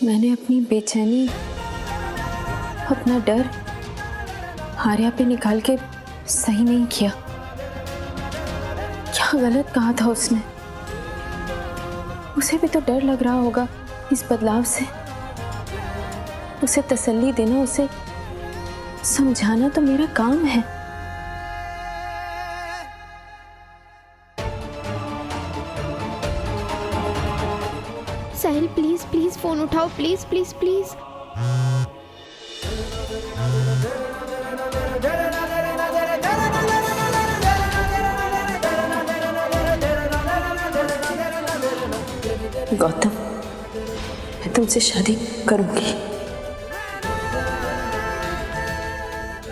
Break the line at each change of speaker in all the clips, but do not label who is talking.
मैंने अपनी बेचैनी, अपना डर आर्या पे निकाल के सही नहीं किया। क्या गलत कहा था उसने? उसे भी तो डर लग रहा होगा इस बदलाव से। उसे तसल्ली देना, उसे समझाना तो मेरा काम है।
साहिल प्लीज प्लीज फोन उठाओ, प्लीज प्लीज प्लीज।
गौतम, मैं तुमसे शादी करूंगी।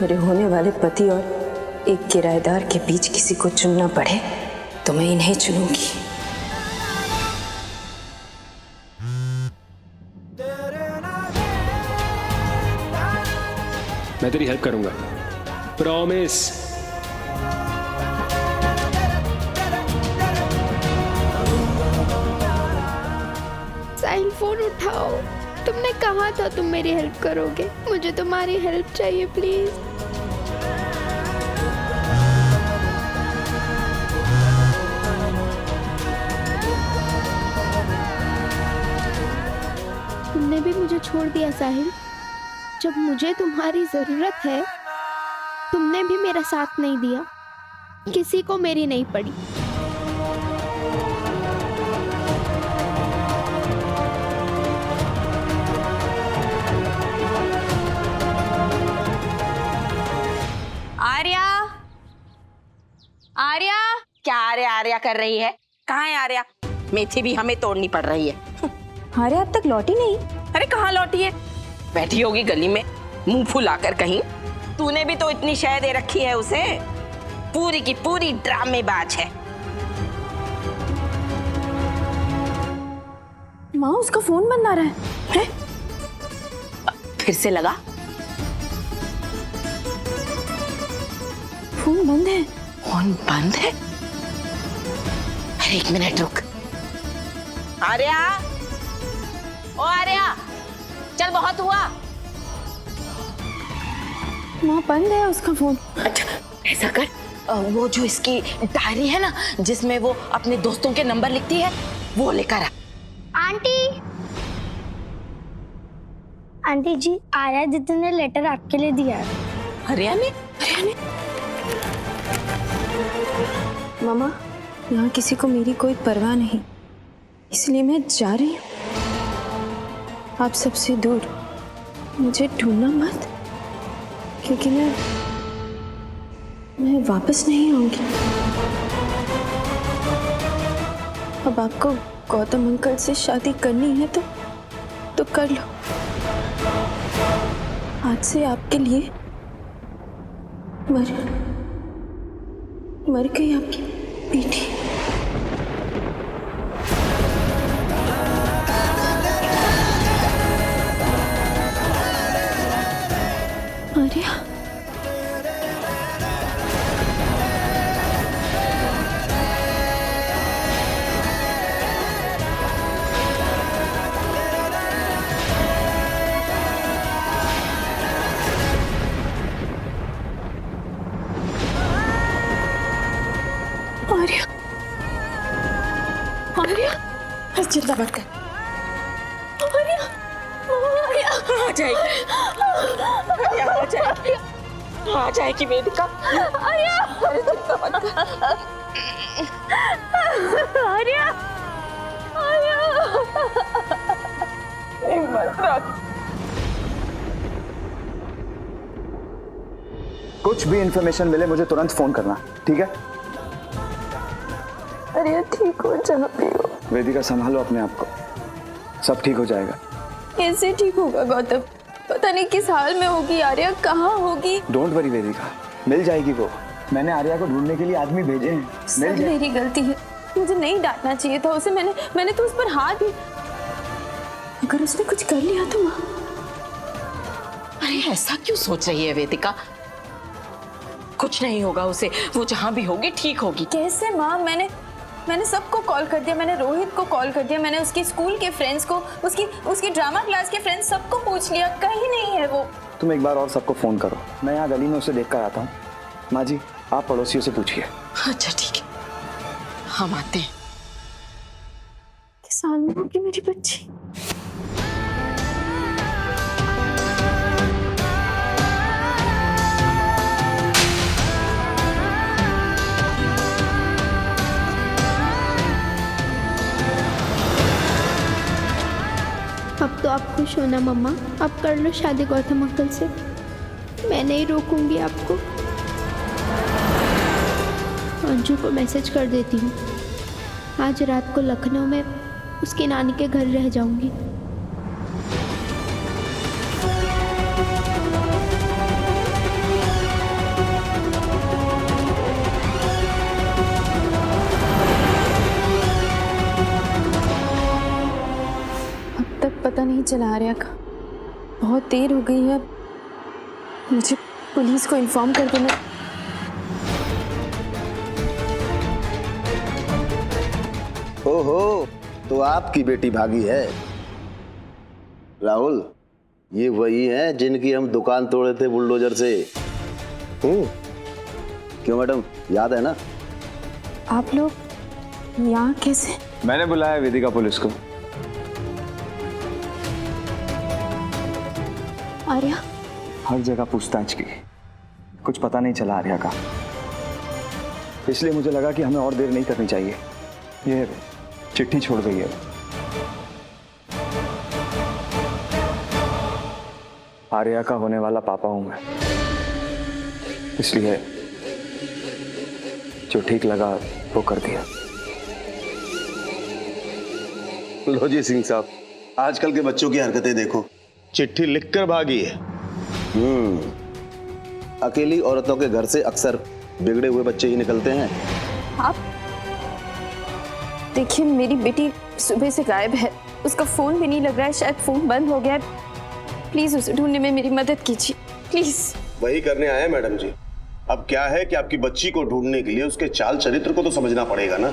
मेरे होने वाले पति और एक किराएदार के बीच किसी को चुनना पड़े तो मैं इन्हें चुनूंगी।
मैं तेरी हेल्प करूंगा, प्रॉमिस।
साहिल फोन उठाओ, तुमने कहा था तुम मेरी हेल्प करोगे। मुझे तुम्हारी हेल्प चाहिए प्लीज। तुमने भी मुझे छोड़ दिया साहिल। जब मुझे तुम्हारी जरूरत है, तुमने भी मेरा साथ नहीं दिया। किसी को मेरी नहीं पड़ी।
आर्या, आर्या, क्या आर्या आर्या कर रही है? कहाँ है आर्या? मेथी भी हमें तोड़नी पड़ रही है।
आर्या अब तक लौटी नहीं?
अरे कहाँ लौटी है? बैठी होगी गली में मुंह फुलाकर कहीं। तूने भी तो इतनी शय दे रखी है उसे। पूरी की पूरी ड्रामेबाज है।
माँ, उसका फोन बंद आ रहा है।
फिर से लगा?
फोन बंद है।
फोन बंद है? अरे एक मिनट रुक। आर्या, ओ आर्या, चल बहुत हुआ।
माँ, बंद है उसका फोन।
अच्छा ऐसा कर, वो जो इसकी डायरी है ना, जिसमें वो अपने दोस्तों के नंबर लिखती है, वो लेकर आ।
आंटी, आंटी जी, आर्या दीदी ने लेटर आपके लिए दिया है।
आर्या ने?
मामा, यहाँ किसी को मेरी कोई परवाह नहीं, इसलिए मैं जा रही हूँ। आप सबसे दूर। मुझे ढूंढना मत, क्योंकि मैं वापस नहीं आऊंगी। अब आपको गौतम अंकल से शादी करनी है तो कर लो। आज से आपके लिए मर गई आपकी बेटी। आर्या, आर्या, आर्या,
चिंता मत कर,
आर्या, आर्या,
आ जाएगी। आर्या आ जाएगी, आ जाएगी वेदिका।
आर्या,
अरे चिंता मत कर।
आर्या, आर्या।
हिम्मत रख।
कुछ भी इंफॉर्मेशन मिले मुझे तुरंत फोन करना, ठीक है?
आर्या ठीक हो, जहाँ भी हो।
वेदिका संभालो अपने आप को, सब ठीक हो जाएगा।
कैसे ठीक होगा गौतम? पता नहीं किस हाल में होगी आर्या, कहाँ होगी।
डोंट वरी वेदिका, मिल जाएगी वो। मैंने आर्या को ढूंढने के लिए आदमी भेजे हैं।
सब मेरी गलती है, मुझे नहीं डांटना चाहिए था उसे। मैंने तो उस पर हाथ भी, अगर उसने कुछ कर लिया तो माँ।
अरे ऐसा क्यों सोच रही है वेदिका? कुछ नहीं होगा उसे, वो जहाँ भी होगी ठीक होगी।
कैसे माँ? मैंने सबको कॉल कर दिया, मैंने रोहित को कॉल कर दिया, मैंने उसके स्कूल के फ्रेंड्स को, उसकी ड्रामा क्लास के फ्रेंड्स सबको पूछ लिया, कहीं नहीं है वो।
तुम एक बार और सबको फोन करो, मैं यहाँ गली में उसे देख कर आता हूँ। माँ जी, आप पड़ोसियों से पूछिए।
अच्छा ठीक है, हम आते हैं।
साल में होगी मेरी बच्ची।
अब तो आप खुश हो ना मम्मा? अब कर लो शादी गौतम अंकल से, मैं नहीं रोकूंगी आपको। अंजू को मैसेज कर देती हूँ, आज रात को लखनऊ में उसकी नानी के घर रह जाऊंगी।
अब तक पता नहीं चला आर्या का, बहुत देर हो गई है, मुझे पुलिस को इन्फॉर्म कर देना।
ओहो, तो आपकी बेटी भागी है। राहुल, ये वही है जिनकी हम दुकान तोड़े थे बुलडोजर से। क्यों मैडम, याद है ना?
आप लोग यहाँ कैसे?
मैंने बुलाया वेदिका पुलिस को।
आर्या?
हर जगह पूछताछ की, कुछ पता नहीं चला आर्या का, इसलिए मुझे लगा कि हमें और देर नहीं करनी चाहिए। ये चिट्ठी छोड़ गई है। आर्या का होने वाला पापा हूं मैं, इसलिए जो ठीक लगा वो कर दिया।
लो जी सिंह साहब, आजकल के बच्चों की हरकतें देखो, चिट्ठी लिखकर भागी है। अकेली औरतों के घर से अक्सर बिगड़े हुए बच्चे ही निकलते हैं।
आप देखिए, मेरी बेटी सुबह से गायब है, उसका फोन भी नहीं लग रहा है, शायद फोन बंद हो गया है। प्लीज उसे ढूंढने में मेरी मदद कीजिए, प्लीज।
वही करने आए मैडम जी। अब क्या है कि आपकी बच्ची को ढूंढने के लिए उसके चाल चरित्र को तो समझना पड़ेगा ना।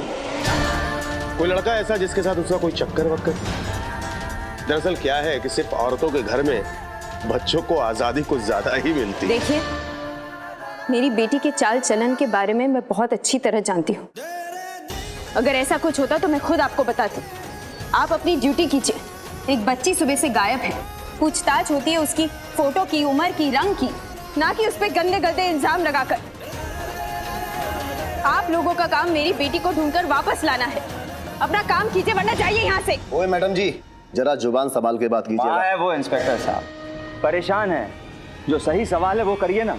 कोई लड़का ऐसा जिसके साथ उसका कोई चक्कर वक्कर। दरअसल क्या है कि सिर्फ औरतों के घर में बच्चों को आजादी कुछ ज्यादा ही मिलती है।
देखिए, मेरी बेटी के चाल चलन के बारे में मैं बहुत अच्छी तरह जानती हूँ। अगर ऐसा कुछ होता तो मैं खुद आपको बताती। आप अपनी ड्यूटी कीजिए। एक बच्ची सुबह से गायब है, पूछताछ होती है उसकी फोटो की, उम्र की, रंग की, ना कि उस पर गंदे गंदे इल्जाम लगाकर। आप लोगों का काम मेरी बेटी को ढूंढकर वापस लाना है। अपना काम कीजिए वरना जाइए यहाँ से।
ओए मैडम जी, जरा जुबान संभाल के बात कीजिए।
है वो इंस्पेक्टर साहब, परेशान है, जो सही सवाल है वो करिए ना।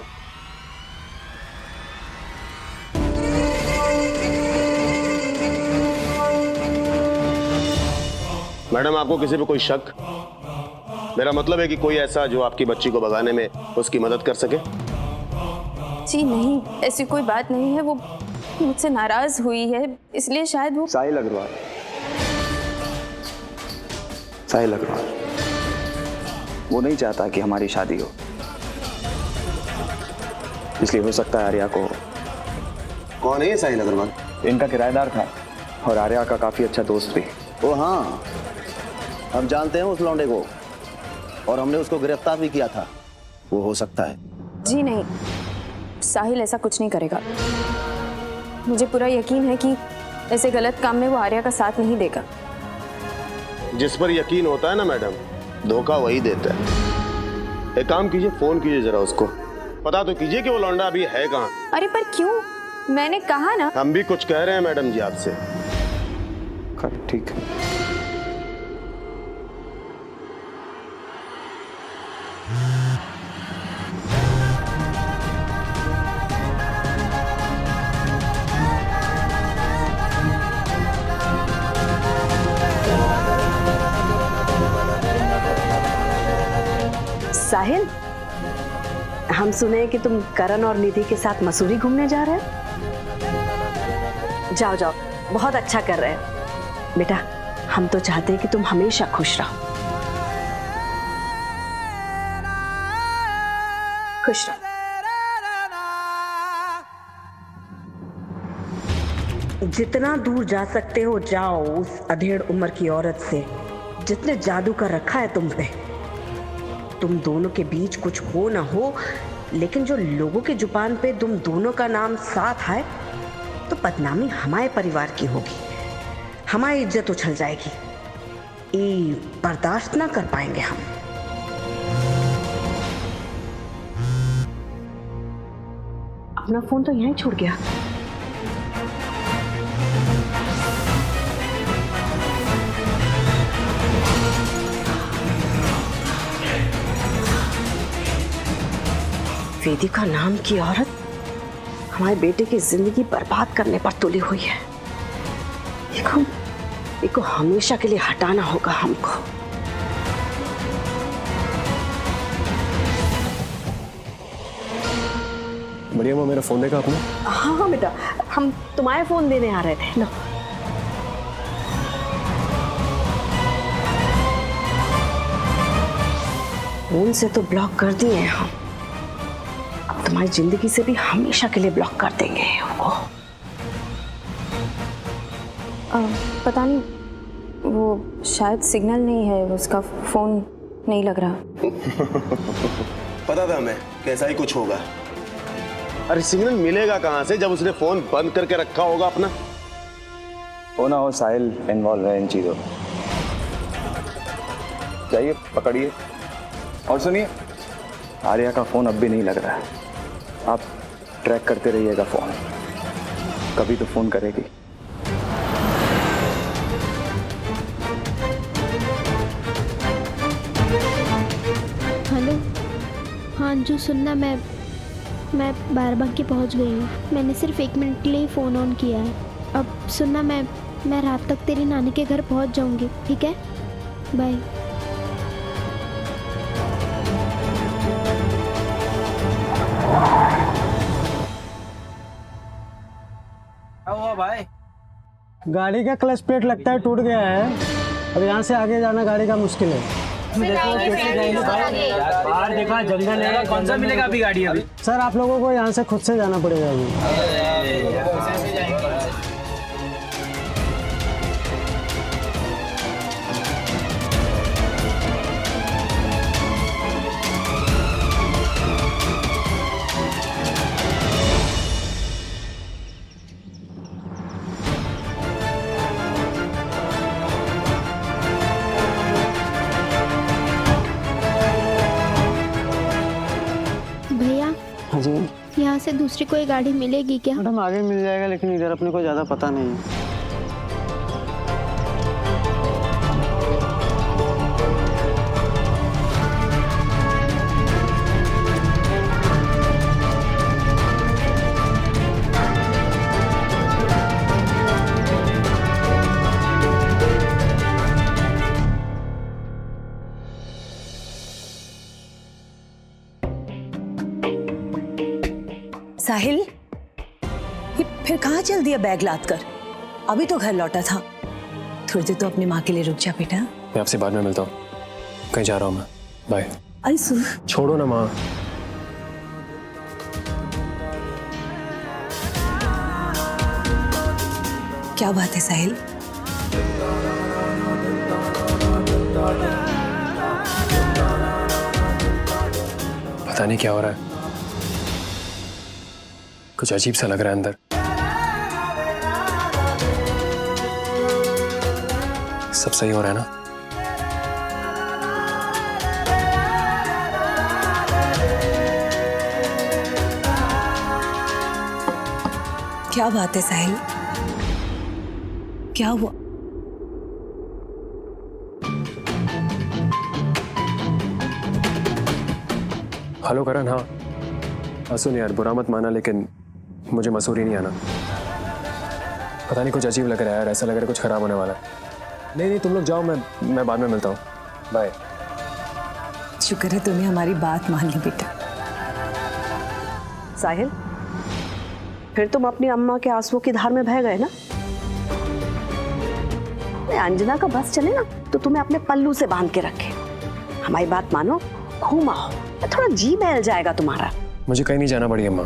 मैडम, आपको किसी पे कोई शक? मेरा मतलब है कि कोई ऐसा जो आपकी बच्ची को भगाने में उसकी मदद कर सके।
जी नहीं, ऐसी कोई बात नहीं है। वो मुझसे नाराज हुई है, इसलिए शायद वो।
साहिल अग्रवाल, साहिल अग्रवाल, वो नहीं चाहता कि हमारी शादी हो, इसलिए हो सकता है आर्या को।
कौन है ये साहिल अग्रवाल?
इनका किराएदार था और आर्या का काफी अच्छा दोस्त भी।
ओ हाँ, हम जानते हैं उस लौंडे को और हमने उसको गिरफ्तार भी किया था। वो हो सकता है।
जी नहीं, साहिल ऐसा कुछ नहीं करेगा। मुझे पूरा यकीन है कि ऐसे गलत काम में वो आर्या का साथ नहीं देगा।
जिस पर यकीन होता है ना मैडम, धोखा वही देता है। एक काम कीजिए, फोन कीजिए जरा उसको, पता तो कीजिए कि वो लौंडा अभी है कहाँ।
अरे पर क्यों? मैंने कहा ना।
हम भी कुछ कह रहे हैं मैडम जी आपसे।
ठीक है।
साहिल, हम सुने कि तुम करण और निधि के साथ मसूरी घूमने जा रहे हो। जाओ जाओ, बहुत अच्छा कर रहे हो बेटा। हम तो चाहते हैं कि तुम हमेशा खुश रहो। खुश रहो।
जितना दूर जा सकते हो जाओ उस अधेड़ उम्र की औरत से जिसने जादू कर रखा है तुम पे। तुम दोनों के बीच कुछ हो ना हो, लेकिन जो लोगों की जुबान पे तुम दोनों का नाम साथ आए तो बदनामी हमारे परिवार की होगी, हमारी इज्जत उछल जाएगी। ये बर्दाश्त ना कर पाएंगे हम। अपना फोन तो यहीं छोड़ गया। वेदिका नाम की औरत हमारे बेटे की जिंदगी बर्बाद करने पर तुली हुई है। इसको हमेशा के लिए हटाना होगा हमको।
बढ़िया माँ, मेरा फोन देखा आपने?
हाँ हाँ बेटा, हम तुम्हारे फोन देने आ रहे थे। लो। फोन से तो ब्लॉक कर दिए हैं हम, अब तुम्हारी जिंदगी से भी हमेशा के लिए ब्लॉक कर देंगे वो।
पता नहीं, वो शायद सिग्नल नहीं है, उसका फोन नहीं लग रहा।
पता था हमें कैसा ही कुछ होगा। अरे सिग्नल मिलेगा कहां से जब उसने फोन बंद करके रखा होगा अपना।
हो ना हो साहिल इन्वॉल्व है इन चीजों। जाइए पकड़िए। और सुनिए, आर्या का फोन अब भी नहीं लग रहा है। आप ट्रैक करते रहिएगा फोन, कभी तो फोन करेगी।
हेलो, हाँ अंजू सुनना, मैं बाराबंकी पहुंच गई हूँ। मैंने सिर्फ 1 मिनट के लिए फ़ोन ऑन किया है। अब सुनना, मैं रात तक तेरी नानी के घर पहुंच जाऊंगी, ठीक है? बाय।
क्या हुआ भाई?
गाड़ी का क्लच प्लेट लगता है टूट गया है। अब यहाँ से आगे जाना गाड़ी का मुश्किल है।
देखो कैसे जाएंगे भाई? बाहर देखा जंगल है, कौन सा मिलेगा अभी गाड़ी अभी?
सर आप लोगों को यहाँ से खुद से जाना पड़ेगा अभी। हाँ जी
यहाँ से दूसरी कोई गाड़ी मिलेगी क्या?
मैडम आगे मिल जाएगा, लेकिन इधर अपने को ज़्यादा पता नहीं है।
साहिल, ये फिर कहाँ चल दिया बैग लाद कर? अभी तो घर लौटा था। थोड़ी देर तो अपनी माँ के लिए रुक जा बेटा।
मैं आपसे बाद में मिलता हूँ, कहीं जा रहा हूँ मैं। बाय।
अरे सुन,
छोड़ो ना माँ।
क्या बात है साहिल?
पता नहीं क्या हो रहा है, कुछ अजीब सा लग रहा है अंदर। सब सही हो रहा है ना?
क्या बात है साहिल, क्या हुआ?
हेलो करण। हाँ सुन यार, बुरा मत माना लेकिन मुझे मसूरी नहीं आना। पता नहीं कुछ अजीब लग रहा है यार, ऐसा लग रहा है कुछ खराब होने वाला है। नहीं तुम लोग जाओ, मैं बाद में मिलता हूँ। बाय।
शुक्र है तूने हमारी बात मान ली बेटा।
साहिल, फिर तुम अपनी अम्मा के आंसुओं की धार में बह गए ना? अंजना का बस चले ना तो तुम्हें अपने पल्लू से बांध के रखे। हमारी बात मानो, घूम आओ, थोड़ा जी बहल जाएगा तुम्हारा।
मुझे कहीं नहीं जाना बड़ी अम्मा।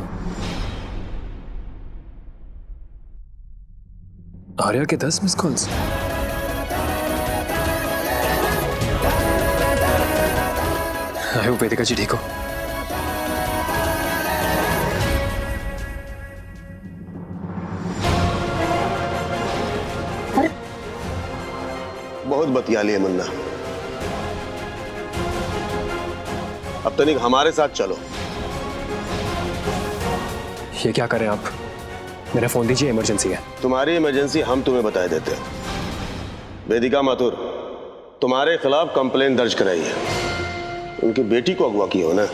आर्या के 10 मिस कॉल्स। आई होप वेदिका जी ठीक हो।
बहुत बतिया लिए मुन्ना, अब तनिक हमारे साथ चलो।
ये क्या करें आप? मेरा फोन दीजिए, इमरजेंसी है।
तुम्हारी इमरजेंसी हम तुम्हें बता देते हैं। वेदिका माथुर, तुम्हारे खिलाफ कंप्लेन दर्ज कराई है। उनकी बेटी को अगवा किया हो ना?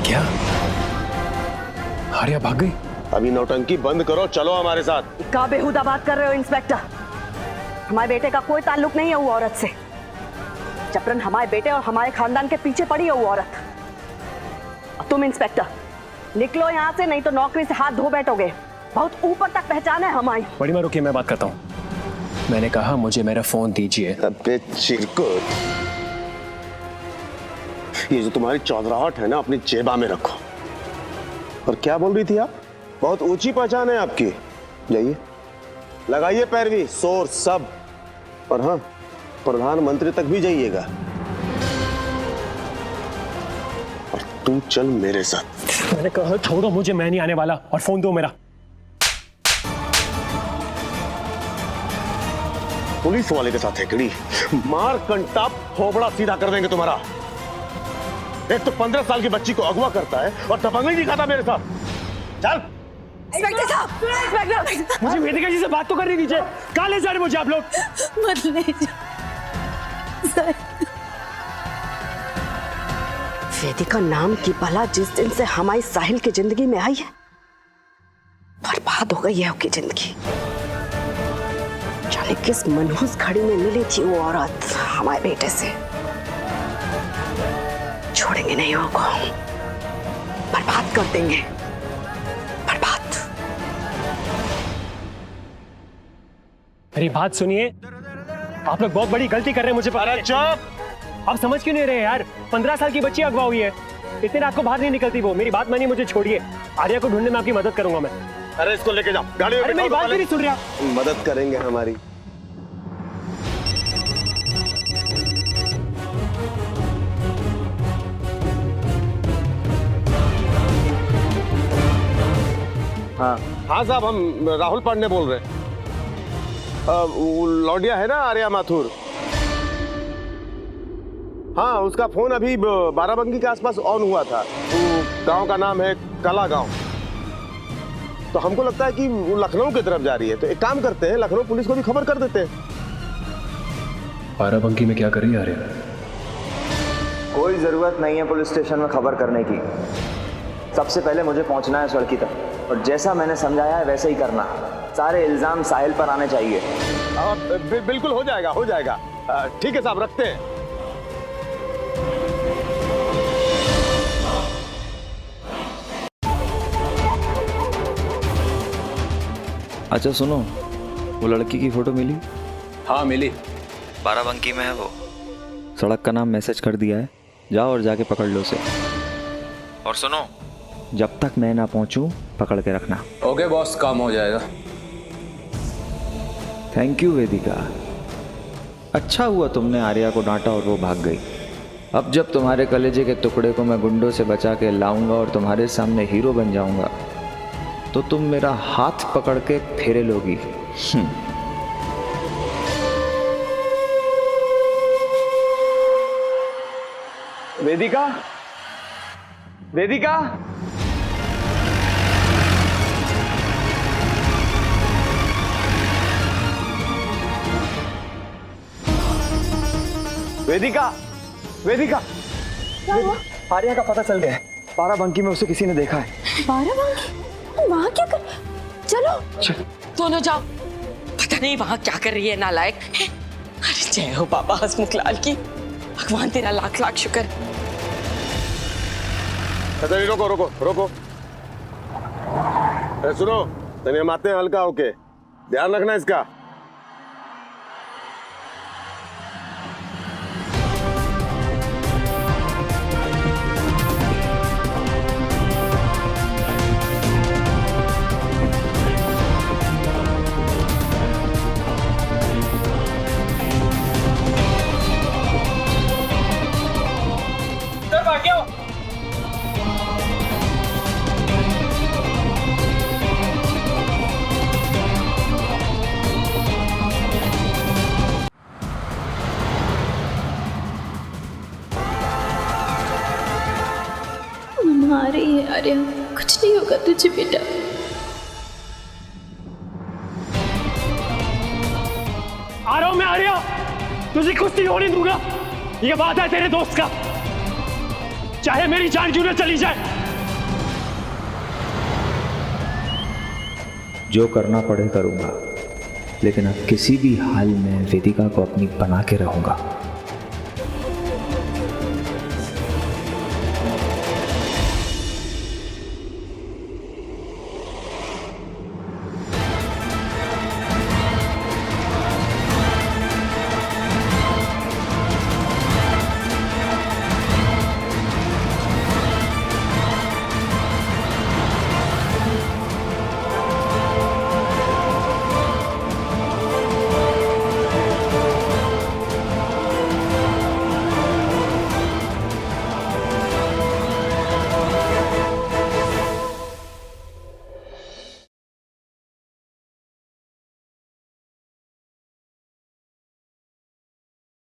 क्या आर्या भाग गई?
अभी नौटंकी बंद करो, चलो हमारे साथ।
का बेहुदा बात कर रहे हो इंस्पेक्टर? हमारे बेटे का कोई ताल्लुक नहीं है वो औरत से। जबरन हमारे बेटे और हमारे खानदान के पीछे पड़ी है वो औरत। अब तुम इंस्पेक्टर निकलो यहाँ से, नहीं तो नौकरी से हाथ धो बैठोगे। बहुत ऊपर तक पहचान है हमारी।
बड़ी माँ रुकिए, मैं बात करता हूँ। मैंने कहा मुझे मेरा फोन दीजिए।
अबे चिरकुट, ये जो तुम्हारी चौधराहट है ना, अपनी जेबा में रखो। और क्या बोल रही थी आप? बहुत ऊंची पहचान है आपकी। जाइए लगाइए पैरवी, शोर सब। और हाँ, प्रधानमंत्री तक भी जाइएगा। और तू चल मेरे साथ।
मैंने कहा छोड़ो मुझे, मैं नहीं आने वाला। और फोन दो मेरा।
पुलिस वाले के साथ हैकड़ी, मार कंटा फोबड़ा सीधा कर देंगे तुम्हारा। एक तो 15 साल की बच्ची को अगवा करता है और दबंगई दिखाता मेरे साथ। चल
इंस्पेक्टर साहब, इंस्पेक्टर
मुझे वेदिका जी से बात तो करनी दीजिए। कहाँ ले जा रहे मुझे आप लोग?
मत ले जा सर।
वेदिका नाम की बला जिस दिन से हमारी साहिल की जिंदगी में आई है, बर्बाद हो गई है उसकी जिंदगी। जाने किस मनहूस घड़ी में मिली थी वो औरत हमारे बेटे से। छोड़ेंगे नहीं वो को, बर्बाद कर देंगे, बर्बाद।
मेरी बात सुनिए, आप लोग बहुत बड़ी गलती कर रहे हैं, मुझे पता है।
चुप!
आप समझ क्यों नहीं रहे यार? 15 साल की बच्ची अगवा हुई है। इतनी रात को बाहर नहीं निकलती वो। मेरी बात मानिए, मुझे छोड़िए। आर्या को ढूंढने में आपकी मदद करूंगा मैं।
अरे इसको लेके जाओ, गाड़ी में
अरे मेरी बात भी नहीं सुन रहा।
मदद करेंगे हमारी।
हाँ
हाँ साहब, हम राहुल पांडे बोल रहे हैं। वो लौंडिया है ना आर्या माथुर, हाँ उसका फोन अभी बाराबंकी के आसपास ऑन हुआ था। वो गांव का नाम है कला गांव। तो हमको लगता है कि वो लखनऊ की तरफ जा रही है। तो एक काम करते हैं, लखनऊ पुलिस को भी खबर कर देते हैं।
बाराबंकी में क्या कर रही है आर्या?
कोई जरूरत नहीं है पुलिस स्टेशन में खबर करने की। सबसे पहले मुझे पहुंचना है उस लड़की तक, और जैसा मैंने समझाया है वैसे ही करना। सारे इल्जाम साहिल पर आने चाहिए।
बिल्कुल हो जाएगा, हो जाएगा। ठीक है साहब, रखते हैं।
अच्छा सुनो, वो लड़की की फोटो मिली?
हाँ मिली।
बाराबंकी में है वो। सड़क का नाम मैसेज कर दिया है, जाओ और जाके पकड़ लो उसे। और सुनो, जब तक मैं ना पहुंचूं पकड़ के रखना।
ओके बॉस, काम हो जाएगा।
थैंक यू वेदिका। अच्छा हुआ तुमने आर्या को डांटा और वो भाग गई। अब जब तुम्हारे कलेजे के टुकड़े को मैं गुंडों से बचा के लाऊंगा और तुम्हारे सामने हीरो बन जाऊंगा, तो तुम मेरा हाथ पकड़ के फेरे लोगी।
वेदिका, वेदिका, वेदिका, वेदिका,
क्या हुआ?
आर्या का पता चल गया है। बाराबंकी में उसे किसी ने देखा है।
बाराबंकी? वहाँ क्या कर? चलो
दोनों जाओ। पता नहीं वहां क्या कर रही है नालायक। अरे जय हो बाबा हसमुख लाल की, भगवान तेरा लाख लाख शुक्र।
रोको रोको रोको। अरे सुनो, तने हम आते हैं हल्का होके, ध्यान रखना इसका।
आ रही है आर्या, कुछ नहीं होगा तुझे बेटा।
आ रहा हूं मैं आर्या, तुझे कुछ नहीं होने दूंगा। ये बात है तेरे दोस्त का, चाहे मेरी जान क्यों न चली जाए।
जो करना पड़े करूंगा, लेकिन अब किसी भी हाल में वेदिका को अपनी बना के रहूंगा।